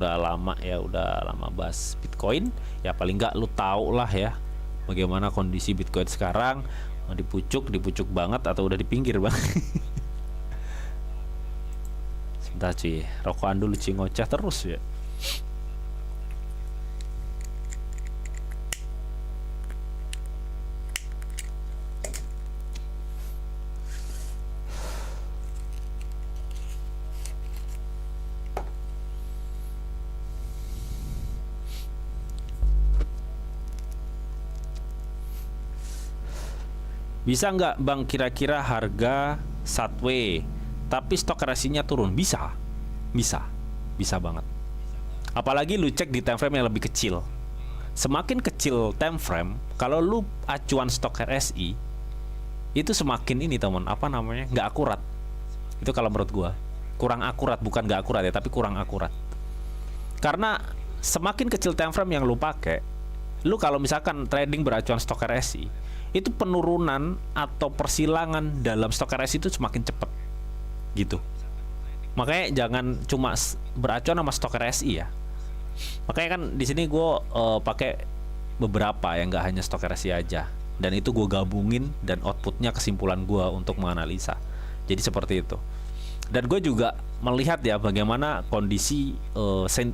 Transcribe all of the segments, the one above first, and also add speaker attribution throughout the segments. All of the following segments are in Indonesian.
Speaker 1: udah lama ya, udah lama bahas Bitcoin ya, paling nggak lu tau lah ya bagaimana kondisi Bitcoin sekarang, di pucuk banget atau udah di pinggir bang. Sebentar cuy, rokokan dulu cuy, ngoceh terus ya. Bisa nggak bang kira-kira harga Satway tapi stok resinya turun? Bisa, bisa banget. Apalagi lu cek di time frame yang lebih kecil. Semakin kecil time frame, kalau lu acuan stok RSI itu semakin ini teman, apa namanya, nggak akurat. Itu kalau menurut gua kurang akurat, bukan nggak akurat ya, tapi kurang akurat. Karena semakin kecil time frame yang lu pakai, lu kalau misalkan trading beracuan stok RSI, itu penurunan atau persilangan dalam stok RSI itu semakin cepat gitu. Makanya jangan cuma beracuan sama stok RSI ya. Makanya kan di sini gue pakai beberapa yang nggak hanya stok RSI aja, dan itu gue gabungin dan outputnya kesimpulan gue untuk menganalisa. Jadi seperti itu. Dan gue juga melihat ya bagaimana kondisi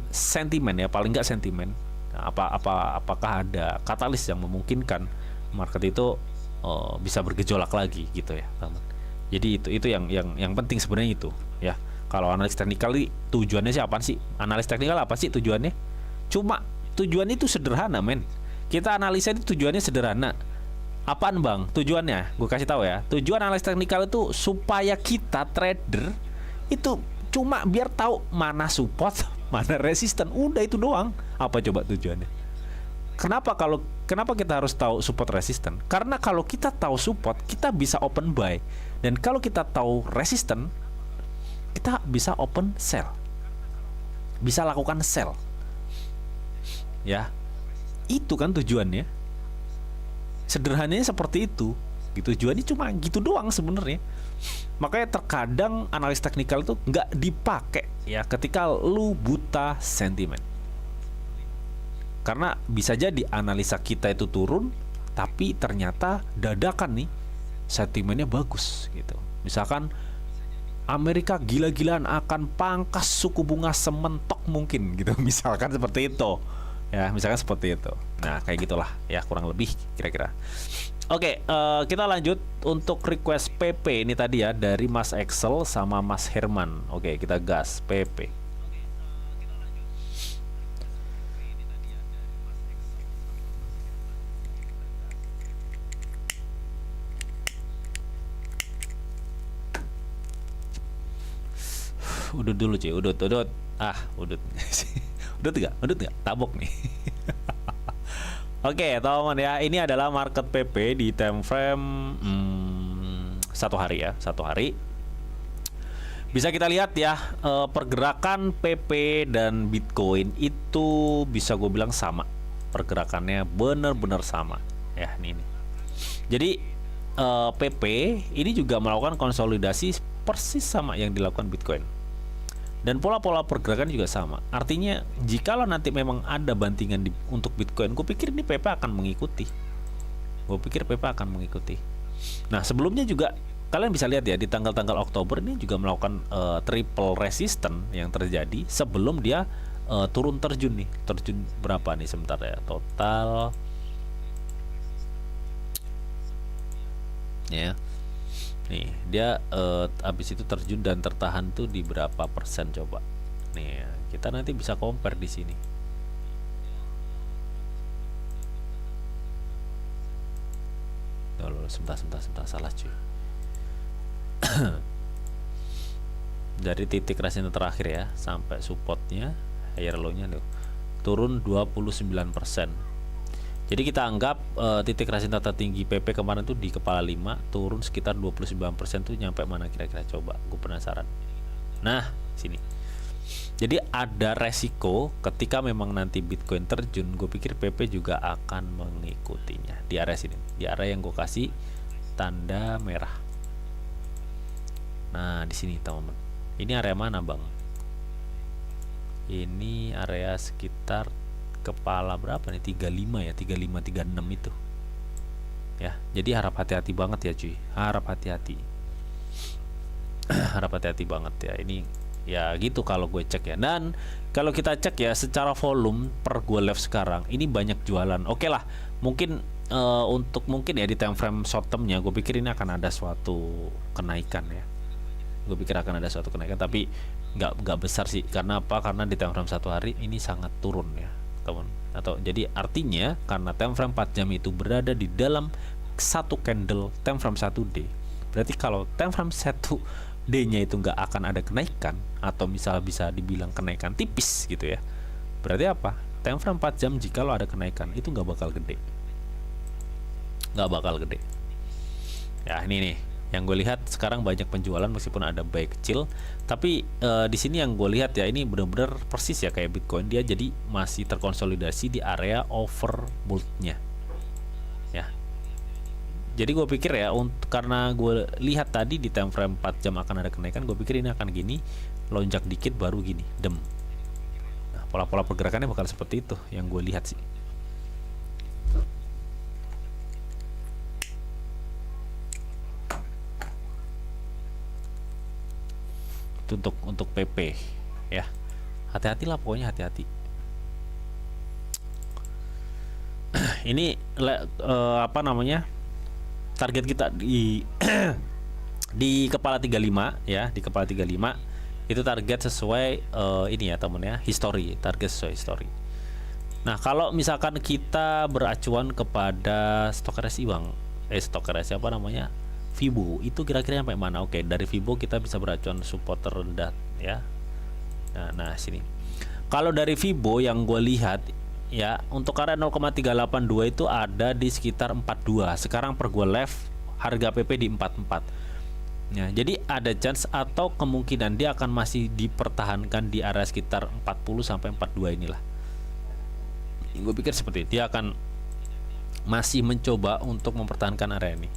Speaker 1: sentimen ya, paling nggak sentimen. Nah, apakah ada katalis yang memungkinkan market itu bisa bergejolak lagi gitu ya teman. Jadi itu yang penting sebenarnya itu ya. Kalau analis teknikal tujuannya sih apa sih? Analis teknikal apa sih tujuannya? Cuma tujuannya itu sederhana men. Kita analisa itu tujuannya sederhana. Apaan bang? Tujuannya gue kasih tahu ya. Tujuan analis teknikal itu supaya kita trader itu cuma biar tahu mana support, mana resisten. Udah itu doang. Apa coba tujuannya? Kenapa kita harus tahu support resisten? Karena kalau kita tahu support, kita bisa open buy. Dan kalau kita tahu resisten, kita bisa open sell. Bisa lakukan sell. Ya. Itu kan tujuannya. Sederhananya seperti itu. Tujuannya cuma gitu doang sebenarnya. Makanya terkadang analis teknikal itu nggak dipakai ya ketika lu buta sentimen. Karena bisa jadi analisa kita itu turun, tapi ternyata dadakan nih sentimennya bagus gitu. Misalkan Amerika gila-gilaan akan pangkas suku bunga sementok mungkin gitu. Misalkan seperti itu. Ya, misalkan seperti itu. Nah, kayak gitulah ya kurang lebih kira-kira. Oke, kita lanjut untuk request PP ini tadi ya dari Mas Excel sama Mas Herman. Oke, kita gas PP. Udut dulu cuy, udut. Udut nggak? Tabok nih. Oke, teman ya, ini adalah market PP di time frame 1 hari ya, 1 hari. Bisa kita lihat ya, pergerakan PP dan Bitcoin itu bisa gue bilang sama. Pergerakannya benar-benar sama ya, ini. Jadi PP ini juga melakukan konsolidasi persis sama yang dilakukan Bitcoin. Dan pola-pola pergerakan juga sama. Artinya jikalau nanti memang ada bantingan untuk Bitcoin, gue pikir ini PP akan mengikuti. Nah sebelumnya juga kalian bisa lihat ya di tanggal-tanggal Oktober ini juga melakukan triple resistance yang terjadi sebelum dia turun terjun nih. Terjun berapa nih sebentar ya, total ya. Nih, dia habis itu terjun dan tertahan tuh di berapa persen coba. Nih, kita nanti bisa compare di sini. Loh, sebentar salah cuy. Dari titik resistance terakhir ya sampai supportnya, higher low-nya tuh turun 29%. Jadi kita anggap titik resistance tertinggi PP kemarin tuh di kepala 5, turun sekitar 29% tuh nyampe mana kira-kira, coba gue penasaran. Nah, sini. Jadi ada resiko ketika memang nanti Bitcoin terjun, gue pikir PP juga akan mengikutinya di area sini, di area yang gue kasih tanda merah. Nah, di sini teman-teman. Ini area mana, Bang? Ini area sekitar kepala berapa nih? 35 ya, 35 36 itu. Ya, jadi harap hati-hati banget ya cuy. Harap hati-hati. Harap hati-hati banget ya. Ini ya gitu kalau gue cek ya. Dan kalau kita cek ya secara volume per gue live sekarang ini banyak jualan. Oke lah, mungkin untuk mungkin ya di time frame short termnya gue pikir ini akan ada suatu kenaikan ya. Gue pikir akan ada suatu kenaikan, tapi nggak besar sih. Karena apa? Karena di time frame 1 hari ini sangat turun ya teman. Atau jadi artinya karena time frame 4 jam itu berada di dalam satu candle time frame 1D, berarti kalau time frame 1D nya itu nggak akan ada kenaikan, atau misal bisa dibilang kenaikan tipis gitu ya, berarti apa? Time frame 4 jam jika lo ada kenaikan itu nggak bakal gede, nggak bakal gede ya. Ini nih yang gue lihat sekarang banyak penjualan meskipun ada buy kecil, tapi di sini yang gue lihat ya ini benar-benar persis ya kayak Bitcoin, dia jadi masih terkonsolidasi di area overbought-nya ya. Jadi gue pikir ya karena gue lihat tadi di time frame 4 jam akan ada kenaikan, gue pikir ini akan gini, lonjak dikit baru gini dem. Nah, pola-pola pergerakannya bakal seperti itu yang gue lihat sih. Untuk PP ya, hati-hati lah pokoknya, hati-hati. Ini apa namanya, target kita di di kepala 35 ya, di kepala 35 itu target sesuai ini ya temen ya, history, target sesuai history. Nah kalau misalkan kita beracuan kepada stochastic bang, stochastic apa namanya, Fibo itu kira-kira sampai mana? Oke, dari Fibo kita bisa beracuan support terendah ya. Nah sini. Kalau dari Fibo yang gue lihat ya, untuk area 0,382 itu ada di sekitar 42. Sekarang per gue live harga PP di 44. Ya, jadi ada chance atau kemungkinan dia akan masih dipertahankan di area sekitar 40 sampai 42 inilah. Gue pikir seperti itu. Dia akan masih mencoba untuk mempertahankan area ini.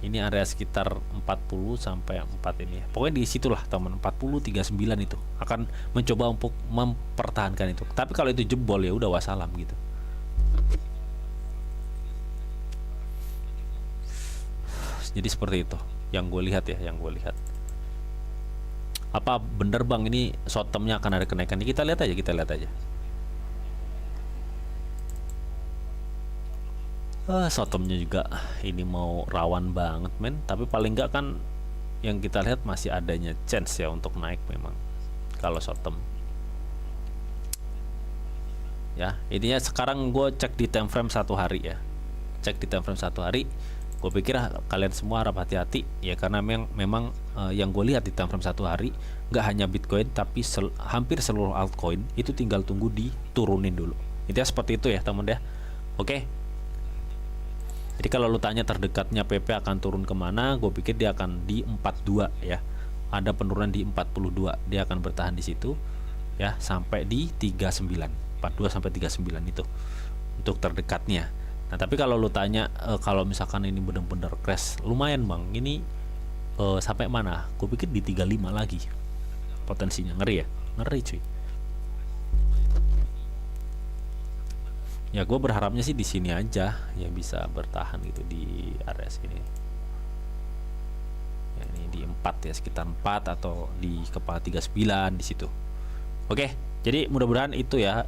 Speaker 1: Ini area sekitar 40 sampai 4 ini ya. Pokoknya di situlah teman, 40 39 itu akan mencoba untuk mempertahankan itu. Tapi kalau itu jebol ya udah wassalam gitu. Jadi seperti itu yang gue lihat ya, yang gue lihat. Apa bener bang ini short termnya akan ada kenaikan? Kita lihat aja, kita lihat aja. Short termnya juga ini mau rawan banget men, tapi paling nggak kan yang kita lihat masih adanya chance ya untuk naik memang kalau short term ya. Intinya sekarang gue cek di time frame 1 hari ya, cek di time frame 1 hari. Gue pikir kalian semua harap hati-hati ya, karena memang yang gue lihat di time frame 1 hari nggak hanya Bitcoin tapi hampir seluruh altcoin itu tinggal tunggu diturunin dulu. Intinya seperti itu ya teman ya. Oke. Jadi kalau lu tanya terdekatnya PP akan turun kemana, gue pikir dia akan di 42 ya. Ada penurunan di 42, dia akan bertahan di situ ya sampai di 39, 42 sampai 39 itu untuk terdekatnya. Nah tapi kalau lu tanya kalau misalkan ini benar-benar crash, lumayan bang, ini sampai mana? Gue pikir di 35 lagi potensinya, ngeri ya, ngeri cuy. Ya gue berharapnya sih di sini aja ya bisa bertahan gitu di area sini. Ya, ini di 4 ya, sekitar 4 atau di kepala 39 di situ. Oke, jadi mudah-mudahan itu ya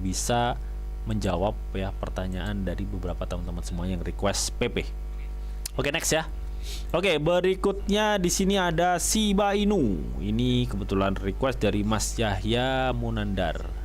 Speaker 1: bisa menjawab ya pertanyaan dari beberapa teman-teman semua yang request PP. Oke, next ya. Oke, berikutnya di sini ada Shiba Inu. Ini kebetulan request dari Mas Yahya Munandar.